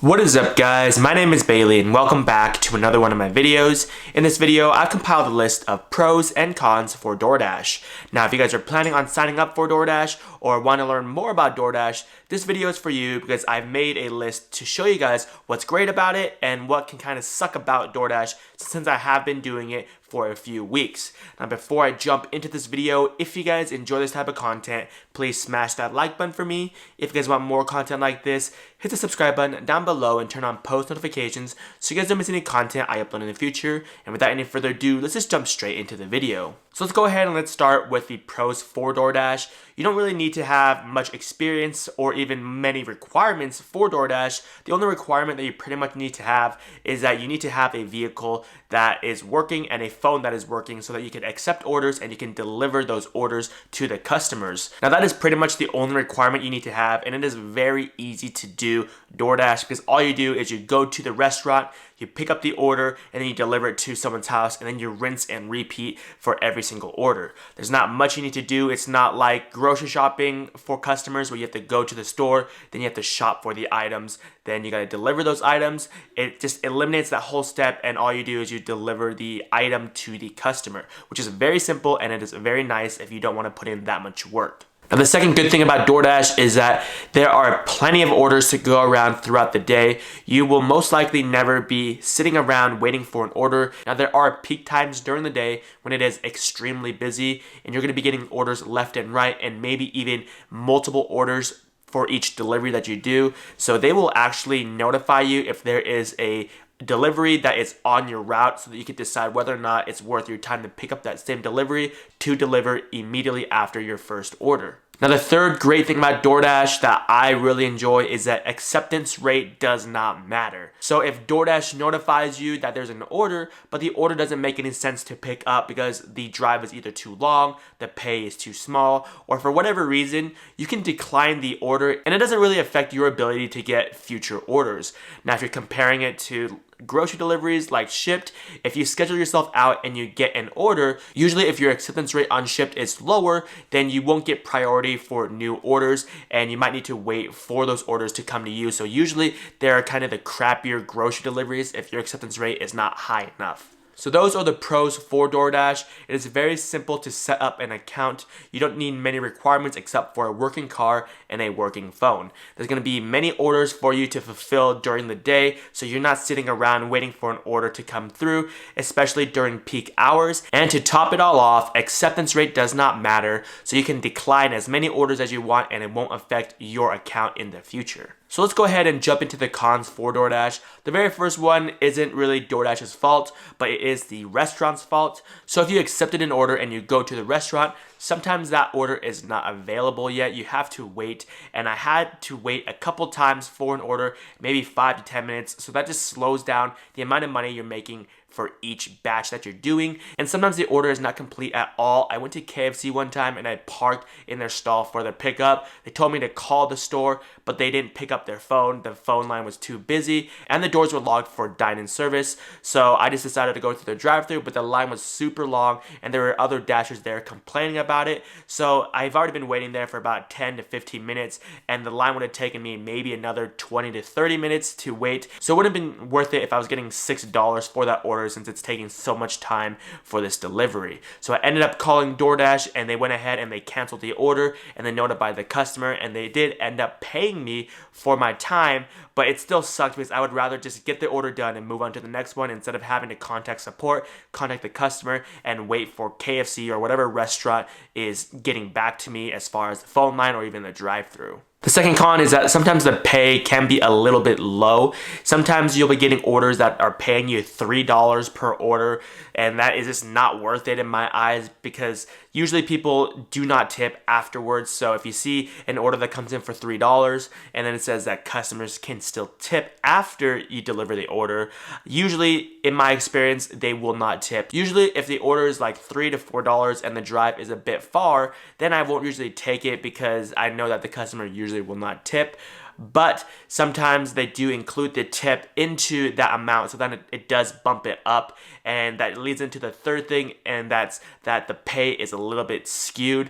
What is up, guys? My name is Bailey and welcome back to another one of my videos. In this video, I've compiled a list of pros and cons for Doordash. Now, if you guys are planning on signing up for Doordash or want to learn more about Doordash, this video is for you because I've made a list to show you guys what's great about it and what can kind of suck about Doordash since I have been doing it for a few weeks. Now, before I jump into this video, if you guys enjoy this type of content, please smash that like button for me. If you guys want more content like this, hit the subscribe button down below and turn on post notifications so you guys don't miss any content I upload in the future. And without any further ado, let's just jump straight into the video. So let's go ahead and let's start with the pros for Doordash. You don't really need to have much experience or even many requirements for Doordash. The only requirement that you pretty much need to have is that you need to have a vehicle that is working and a phone that is working so that you can accept orders and you can deliver those orders to the customers. Now, that is pretty much the only requirement you need to have, and it is very easy to do Doordash because all you do is you go to the restaurant, you pick up the order, and then you deliver it to someone's house, and then you rinse and repeat for every single order. There's not much you need to do. It's not like grocery shopping for customers where you have to go to the store, then you have to shop for the items, then you gotta deliver those items. It just eliminates that whole step, and all you do is you deliver the item to the customer, which is very simple, and it is very nice if you don't want to put in that much work. Now, the second good thing about Doordash is that there are plenty of orders to go around throughout the day. You will most likely never be sitting around waiting for an order. Now, there are peak times during the day when it is extremely busy and you're going to be getting orders left and right and maybe even multiple orders for each delivery that you do. So they will actually notify you if there is a delivery that is on your route so that you can decide whether or not it's worth your time to pick up that same delivery to deliver immediately after your first order. Now, the third great thing about Doordash that I really enjoy is that acceptance rate does not matter. So if Doordash notifies you that there's an order, but the order doesn't make any sense to pick up because the drive is either too long, the pay is too small, or for whatever reason, you can decline the order and it doesn't really affect your ability to get future orders. Now, if you're comparing it to grocery deliveries like Shipt, if you schedule yourself out and you get an order, usually if your acceptance rate on Shipt is lower, then you won't get priority for new orders and you might need to wait for those orders to come to you. So usually they're kind of the crappier grocery deliveries if your acceptance rate is not high enough. So those are the pros for Doordash. It is very simple to set up an account. You don't need many requirements except for a working car and a working phone. There's going to be many orders for you to fulfill during the day, so you're not sitting around waiting for an order to come through, especially during peak hours. And to top it all off, acceptance rate does not matter, so you can decline as many orders as you want and it won't affect your account in the future. So let's go ahead and jump into the cons for Doordash. The very first one isn't really Doordash's fault, but it is the restaurant's fault. So if you accepted an order and you go to the restaurant, sometimes that order is not available yet. You have to wait, and I had to wait a couple times for an order, maybe 5 to 10 minutes. So that just slows down the amount of money you're making for each batch that you're doing. And sometimes the order is not complete at all. I went to KFC one time and I parked in their stall for their pickup. They told me to call the store, but they didn't pick up their phone. The phone line was too busy and the doors were locked for dine-in service. So I just decided to go through the drive-thru, but the line was super long and there were other dashers there complaining about it. So I've already been waiting there for about 10 to 15 minutes and the line would have taken me maybe another 20 to 30 minutes to wait. So it would have been worth it if I was getting $6 for that order since it's taking so much time for this delivery. So I ended up calling Doordash and they went ahead and they canceled the order and they notified the customer and they did end up paying me for my time, but it still sucked because I would rather just get the order done and move on to the next one instead of having to contact support, contact the customer, and wait for KFC or whatever restaurant is getting back to me as far as the phone line or even the drive-thru. The second con is that sometimes the pay can be a little bit low. Sometimes you'll be getting orders that are paying you $3 per order, and that is just not worth it in my eyes because usually people do not tip afterwards. So if you see an order that comes in for $3 and then it says that customers can still tip after you deliver the order, usually in my experience they will not tip. Usually if the order is like $3 to $4 and the drive is a bit far, then I won't usually take it because I know that the customer usually will not tip. But sometimes they do include the tip into that amount, so then it does bump it up, and that leads into the third thing, and that's that the pay is a little bit skewed.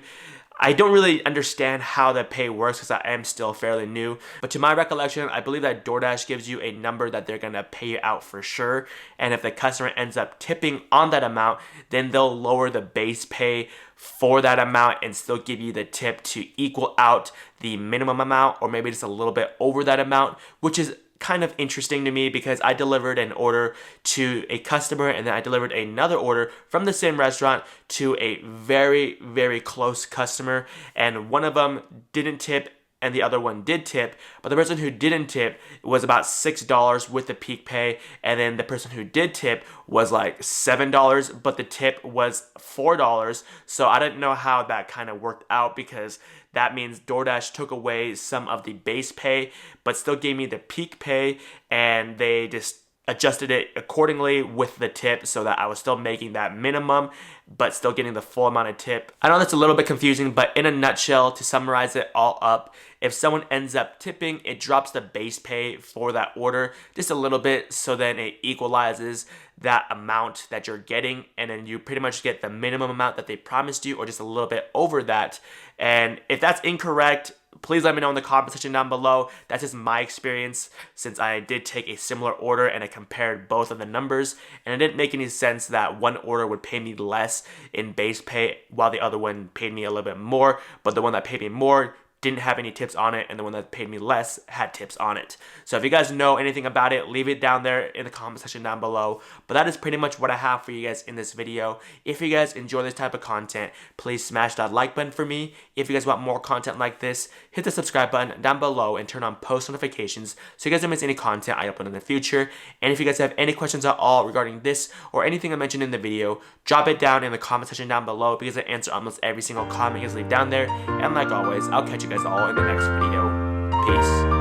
I don't really understand how the pay works because I am still fairly new, but to my recollection, I believe that DoorDash gives you a number that they're gonna pay you out for sure, and if the customer ends up tipping on that amount, then they'll lower the base pay for that amount and still give you the tip to equal out the minimum amount, or maybe just a little bit over that amount, which is kind of interesting to me because I delivered an order to a customer and then I delivered another order from the same restaurant to a very, very close customer, and one of them didn't tip and the other one did tip, but the person who didn't tip was about $6 with the peak pay, and then the person who did tip was like $7, but the tip was $4. So I didn't know how that kind of worked out, because that means DoorDash took away some of the base pay, but still gave me the peak pay, and they just adjusted it accordingly with the tip so that I was still making that minimum but still getting the full amount of tip. I know that's a little bit confusing, but in a nutshell, to summarize it all up, if someone ends up tipping, it drops the base pay for that order just a little bit, so then it equalizes that amount that you're getting, and then you pretty much get the minimum amount that they promised you or just a little bit over that. And if that's incorrect, please let me know in the comment section down below. That's just my experience, since I did take a similar order and I compared both of the numbers, and it didn't make any sense that one order would pay me less in base pay while the other one paid me a little bit more, but the one that paid me more didn't have any tips on it, and the one that paid me less had tips on it. So if you guys know anything about it, leave it down there in the comment section down below. But that is pretty much what I have for you guys in this video. If you guys enjoy this type of content, please smash that like button for me. If you guys want more content like this, hit the subscribe button down below and turn on post notifications so you guys don't miss any content I upload in the future. And if you guys have any questions at all regarding this or anything I mentioned in the video, drop it down in the comment section down below, because I answer almost every single comment you guys leave down there. And like always, I'll catch you guys all in the next video. Peace.